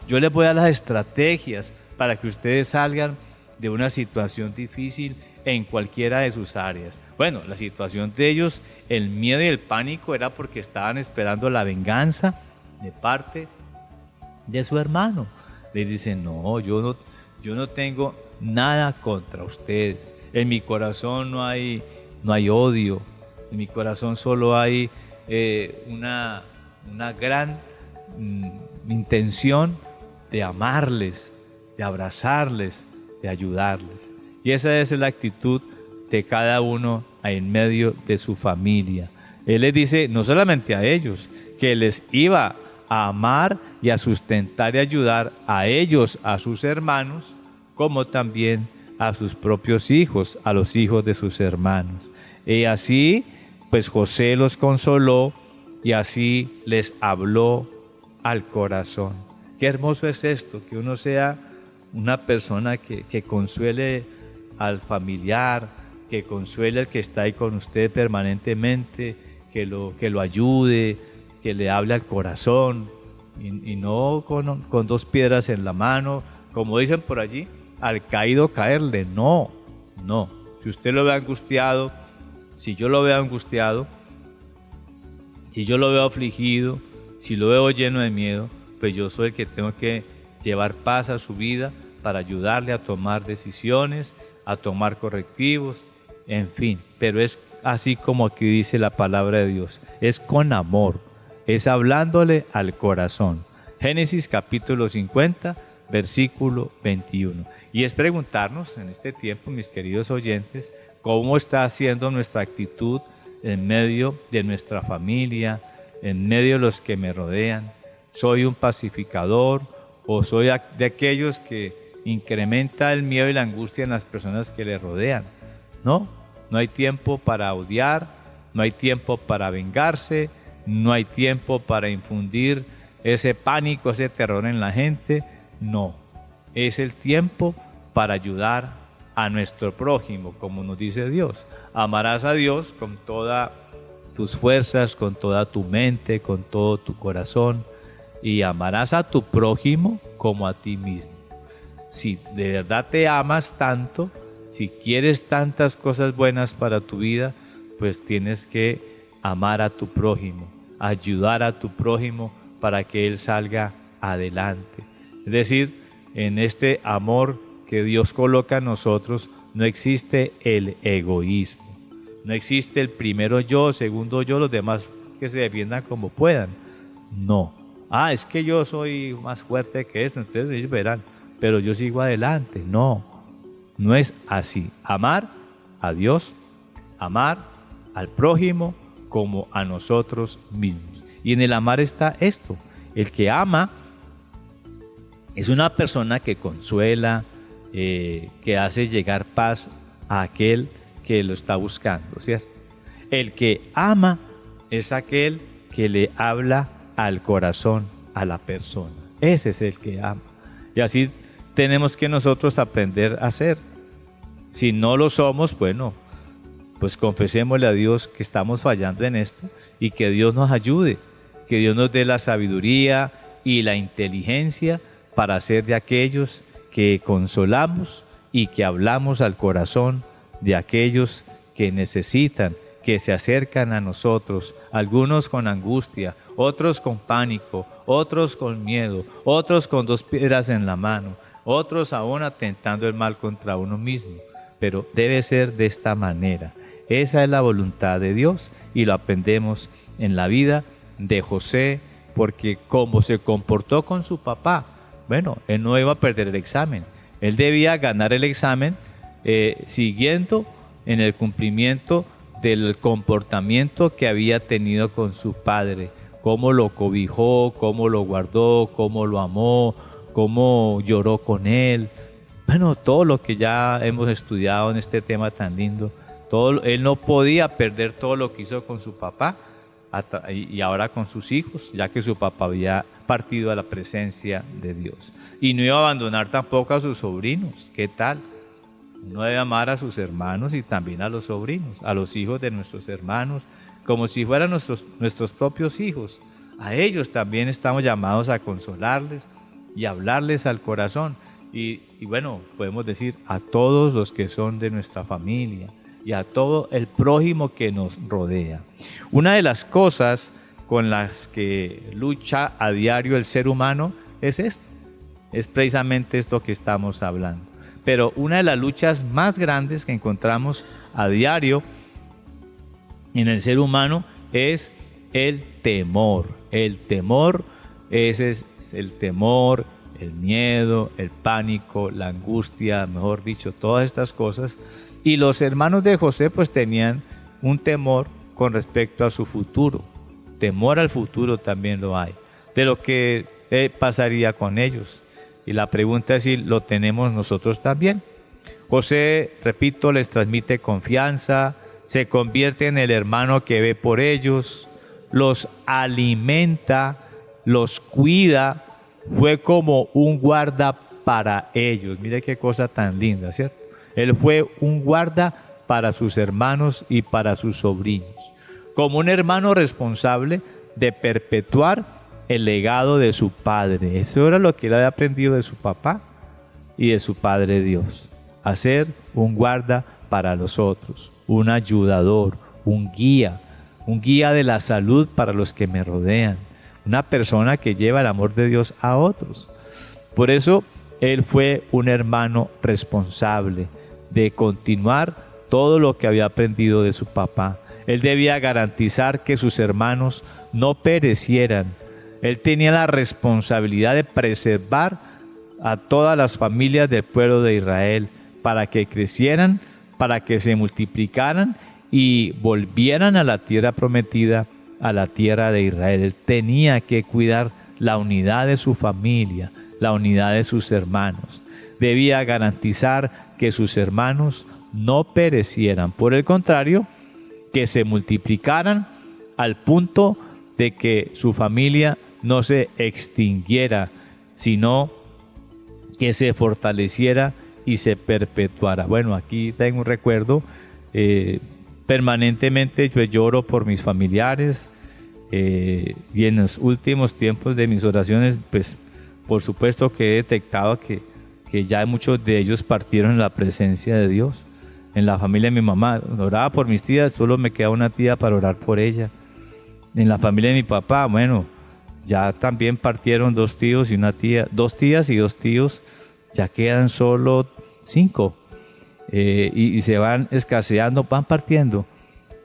Yo les voy a dar las estrategias para que ustedes salgan de una situación difícil en cualquiera de sus áreas. Bueno, la situación de ellos, el miedo y el pánico era porque estaban esperando la venganza de parte de su hermano. Le dicen, no, yo no tengo nada contra ustedes. En mi corazón no hay odio. En mi corazón solo hay una gran intención de amarles, de abrazarles, de ayudarles. Y esa es la actitud de cada uno en medio de su familia. Él les dice, no solamente a ellos, que les iba a amar y a sustentar y ayudar a ellos, a sus hermanos, como también a sus propios hijos, a los hijos de sus hermanos. Y así, pues José los consoló y así les habló al corazón. Qué hermoso es esto, que uno sea una persona que consuele al familiar, que consuele al que está ahí con usted permanentemente, que lo ayude, que le hable al corazón y no con dos piedras en la mano, como dicen por allí, al caído caerle. No. Si usted lo ve angustiado, si yo lo veo angustiado, si yo lo veo afligido, si lo veo lleno de miedo, pues yo soy el que tengo que llevar paz a su vida para ayudarle a tomar decisiones, a tomar correctivos, en fin. Pero es así como aquí dice la palabra de Dios, es con amor, es hablándole al corazón. Génesis capítulo 50, versículo 21. Y es preguntarnos en este tiempo, mis queridos oyentes, cómo está siendo nuestra actitud en medio de nuestra familia, en medio de los que me rodean. ¿Soy un pacificador o soy de aquellos que incrementa el miedo y la angustia en las personas que le rodean? No hay tiempo para odiar, no hay tiempo para vengarse, no hay tiempo para infundir ese pánico, ese terror en la gente. No, es el tiempo para ayudar a nuestro prójimo, como nos dice Dios. Amarás a Dios con todas tus fuerzas, con toda tu mente, con todo tu corazón, y amarás a tu prójimo como a ti mismo. Si de verdad te amas tanto, si quieres tantas cosas buenas para tu vida, pues tienes que amar a tu prójimo, ayudar a tu prójimo para que él salga adelante. Es decir, en este amor que Dios coloca en nosotros no existe el egoísmo, no existe el primero yo, segundo yo, los demás que se defiendan como puedan. No. Es que yo soy más fuerte que esto, entonces ellos verán, pero yo sigo adelante. No es así. Amar a Dios, amar al prójimo como a nosotros mismos. Y en el amar está esto, el que ama es una persona que consuela, que hace llegar paz a aquel que lo está buscando, ¿cierto? El que ama es aquel que le habla al corazón, a la persona. Ese es el que ama. Y así tenemos que nosotros aprender a ser. Si no lo somos, bueno, pues confesémosle a Dios que estamos fallando en esto y que Dios nos ayude, que Dios nos dé la sabiduría y la inteligencia para ser de aquellos que consolamos y que hablamos al corazón de aquellos que necesitan, que se acercan a nosotros, algunos con angustia, otros con pánico, otros con miedo, otros con 2 piedras en la mano, otros aún atentando el mal contra uno mismo. Pero debe ser de esta manera. Esa es la voluntad de Dios y lo aprendemos en la vida de José, porque como se comportó con su papá, bueno, él no iba a perder el examen. Él debía ganar el examen siguiendo en el cumplimiento del comportamiento que había tenido con su padre, cómo lo cobijó, cómo lo guardó, cómo lo amó, cómo lloró con él. Bueno, todo lo que ya hemos estudiado en este tema tan lindo, él no podía perder todo lo que hizo con su papá y ahora con sus hijos, ya que su papá había partido a la presencia de Dios. Y no iba a abandonar tampoco a sus sobrinos. ¿Qué tal? Uno debe amar a sus hermanos y también a los sobrinos, a los hijos de nuestros hermanos, como si fueran nuestros propios hijos. A ellos también estamos llamados a consolarles y hablarles al corazón. Y bueno, podemos decir a todos los que son de nuestra familia y a todo el prójimo que nos rodea. Una de las cosas con las que lucha a diario el ser humano es esto, es precisamente esto que estamos hablando. Pero una de las luchas más grandes que encontramos a diario en el ser humano es el temor. El temor, ese es el temor, el miedo, el pánico, la angustia, mejor dicho, todas estas cosas. Y los hermanos de José pues tenían un temor con respecto a su futuro. Temor al futuro también lo hay, de lo que pasaría con ellos. Y la pregunta es si lo tenemos nosotros también. José, repito, les transmite confianza, se convierte en el hermano que ve por ellos, los alimenta, los cuida, fue como un guarda para ellos. Mire qué cosa tan linda, ¿cierto? Él fue un guarda para sus hermanos y para sus sobrinos, como un hermano responsable de perpetuar el legado de su padre. Eso era lo que él había aprendido de su papá y de su Padre Dios. Hacer un guarda para los otros, un ayudador, un guía de la salud para los que me rodean, una persona que lleva el amor de Dios a otros. Por eso él fue un hermano responsable de continuar todo lo que había aprendido de su papá. Él debía garantizar que sus hermanos no perecieran. Él tenía la responsabilidad de preservar a todas las familias del pueblo de Israel para que crecieran, para que se multiplicaran y volvieran a la tierra prometida, a la tierra de Israel. Él tenía que cuidar la unidad de su familia, la unidad de sus hermanos. Debía garantizar que sus hermanos no perecieran. Por el contrario, que se multiplicaran al punto de que su familia no se extinguiera, sino que se fortaleciera y se perpetuara. Bueno, aquí tengo un recuerdo. Permanentemente yo lloro por mis familiares y en los últimos tiempos de mis oraciones, pues por supuesto que he detectado que ya muchos de ellos partieron en la presencia de Dios. En la familia de mi mamá, oraba por mis tías, solo me queda una tía para orar por ella. En la familia de mi papá, bueno, ya también partieron 2 tíos y una tía, 2 tías y 2 tíos, ya quedan solo 5 y se van escaseando, van partiendo,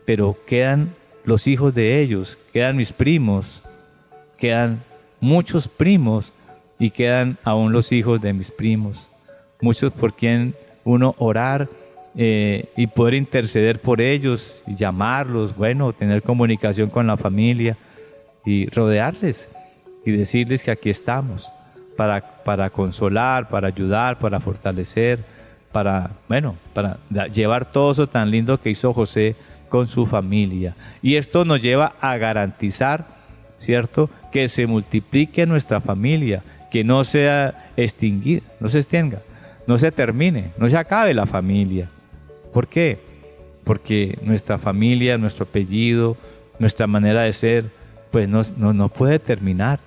pero quedan los hijos de ellos, quedan mis primos, quedan muchos primos y quedan aún los hijos de mis primos, muchos por quien uno orar y poder interceder por ellos y llamarlos, bueno, tener comunicación con la familia y rodearles y decirles que aquí estamos para consolar, para ayudar, para fortalecer, para llevar todo eso tan lindo que hizo José con su familia. Y esto nos lleva a garantizar, ¿cierto?, que se multiplique nuestra familia, que no sea extinguida, no se extinga, no se termine, no se acabe la familia. ¿Por qué? porque nuestra familia, nuestro apellido, nuestra manera de ser, pues no puede terminar.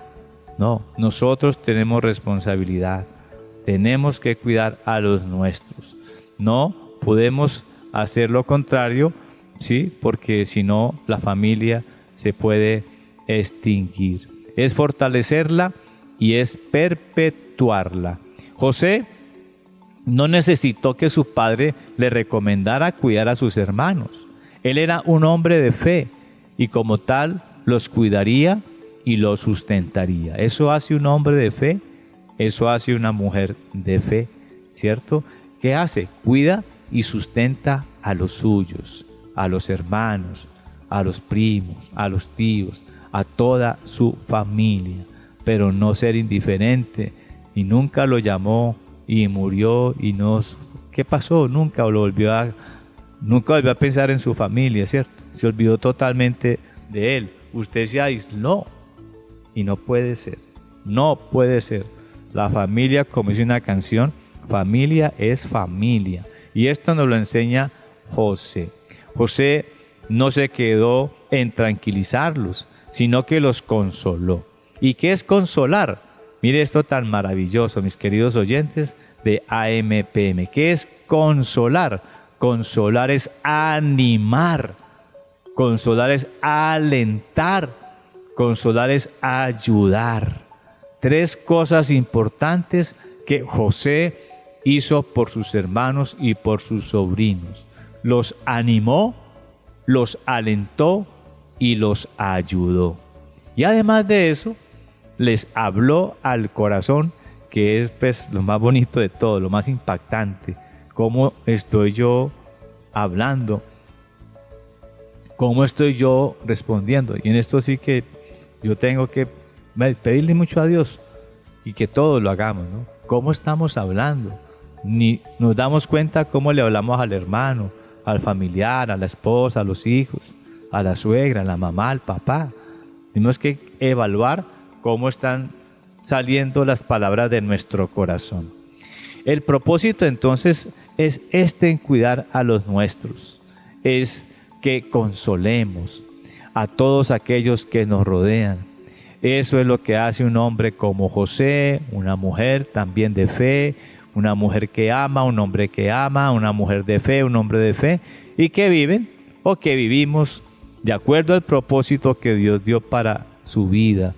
No, nosotros tenemos responsabilidad, tenemos que cuidar a los nuestros. No podemos hacer lo contrario, ¿sí? Porque si no, la familia se puede extinguir. Es fortalecerla y es perpetuarla. José no necesitó que su padre le recomendara cuidar a sus hermanos. Él era un hombre de fe y como tal los cuidaría y los sustentaría. Eso hace un hombre de fe, eso hace una mujer de fe, ¿cierto? ¿Qué hace? Cuida y sustenta a los suyos, a los hermanos, a los primos, a los tíos, a toda su familia, pero no ser indiferente. Y nunca lo llamó y murió y no... ¿Qué pasó? Nunca volvió a pensar en su familia, ¿cierto? Se olvidó totalmente de él. Usted se aisló y no puede ser. No puede ser. La familia, como dice una canción, familia es familia. Y esto nos lo enseña José. José no se quedó en tranquilizarlos, sino que los consoló. ¿Y qué es consolar? Mire esto tan maravilloso, mis queridos oyentes de AMPM. ¿Qué es consolar? Consolar es animar. Consolar es alentar. Consolar es ayudar. 3 cosas importantes que José hizo por sus hermanos y por sus sobrinos. Los animó, los alentó y los ayudó. Y además de eso, les habló al corazón, que es pues lo más bonito de todo, lo más impactante. ¿Cómo estoy yo hablando? ¿Cómo estoy yo respondiendo? Y en esto sí que yo tengo que pedirle mucho a Dios y que todos lo hagamos, ¿no? ¿Cómo estamos hablando? Ni nos damos cuenta cómo le hablamos al hermano, al familiar, a la esposa, a los hijos, a la suegra, a la mamá, al papá. Tenemos que evaluar cómo están saliendo las palabras de nuestro corazón. El propósito entonces es en cuidar a los nuestros, es que consolemos a todos aquellos que nos rodean. Eso es lo que hace un hombre como José, una mujer también de fe, una mujer que ama, un hombre que ama, una mujer de fe, un hombre de fe, y que viven o que vivimos de acuerdo al propósito que Dios dio para su vida.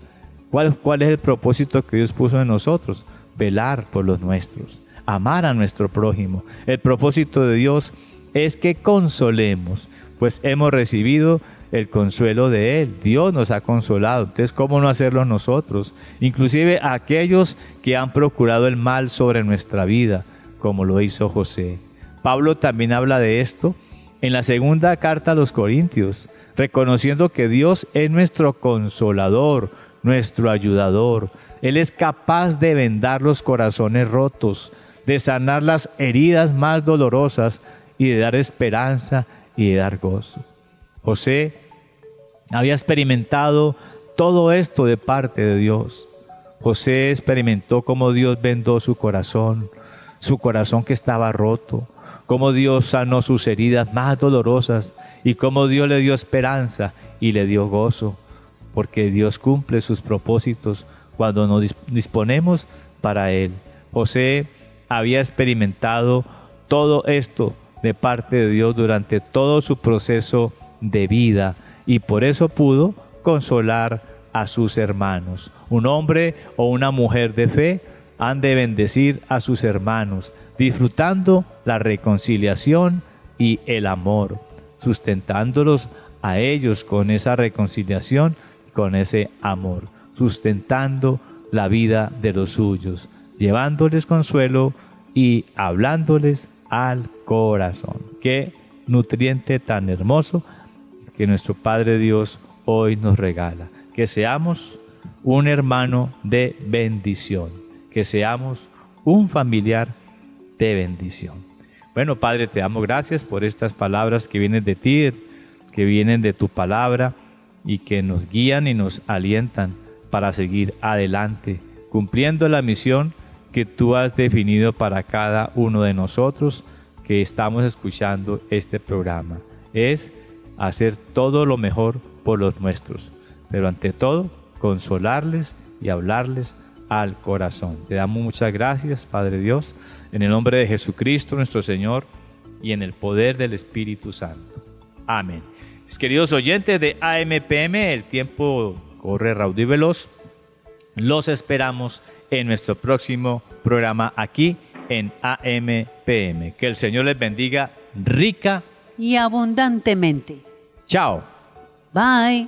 ¿Cuál es el propósito que Dios puso en nosotros? Velar por los nuestros, amar a nuestro prójimo. El propósito de Dios es que consolemos, pues hemos recibido el consuelo de Él. Dios nos ha consolado. Entonces, ¿cómo no hacerlo nosotros? Inclusive aquellos que han procurado el mal sobre nuestra vida, como lo hizo José. Pablo también habla de esto en la segunda carta a los Corintios, reconociendo que Dios es nuestro consolador, nuestro ayudador. Él es capaz de vendar los corazones rotos, de sanar las heridas más dolorosas y de dar esperanza y de dar gozo. José había experimentado todo esto de parte de Dios. José experimentó cómo Dios vendó su corazón que estaba roto, cómo Dios sanó sus heridas más dolorosas y cómo Dios le dio esperanza y le dio gozo, porque Dios cumple sus propósitos cuando nos disponemos para Él. José había experimentado todo esto de parte de Dios durante todo su proceso de vida y por eso pudo consolar a sus hermanos. Un hombre o una mujer de fe han de bendecir a sus hermanos, disfrutando la reconciliación y el amor, sustentándolos a ellos con esa reconciliación, con ese amor, sustentando la vida de los suyos, llevándoles consuelo y hablándoles al corazón. Qué nutriente tan hermoso que nuestro Padre Dios hoy nos regala. Que seamos un hermano de bendición, que seamos un familiar de bendición. Bueno, Padre, te damos gracias por estas palabras que vienen de ti, que vienen de tu palabra y que nos guían y nos alientan para seguir adelante, cumpliendo la misión que tú has definido para cada uno de nosotros que estamos escuchando este programa. es hacer todo lo mejor por los nuestros, pero ante todo, consolarles y hablarles al corazón. Te damos muchas gracias, Padre Dios, en el nombre de Jesucristo nuestro Señor y en el poder del Espíritu Santo. Amén. Mis queridos oyentes de AMPM, el tiempo corre raudo y veloz. Los esperamos en nuestro próximo programa aquí en AMPM. Que el Señor les bendiga rica y abundantemente. Chao. Bye.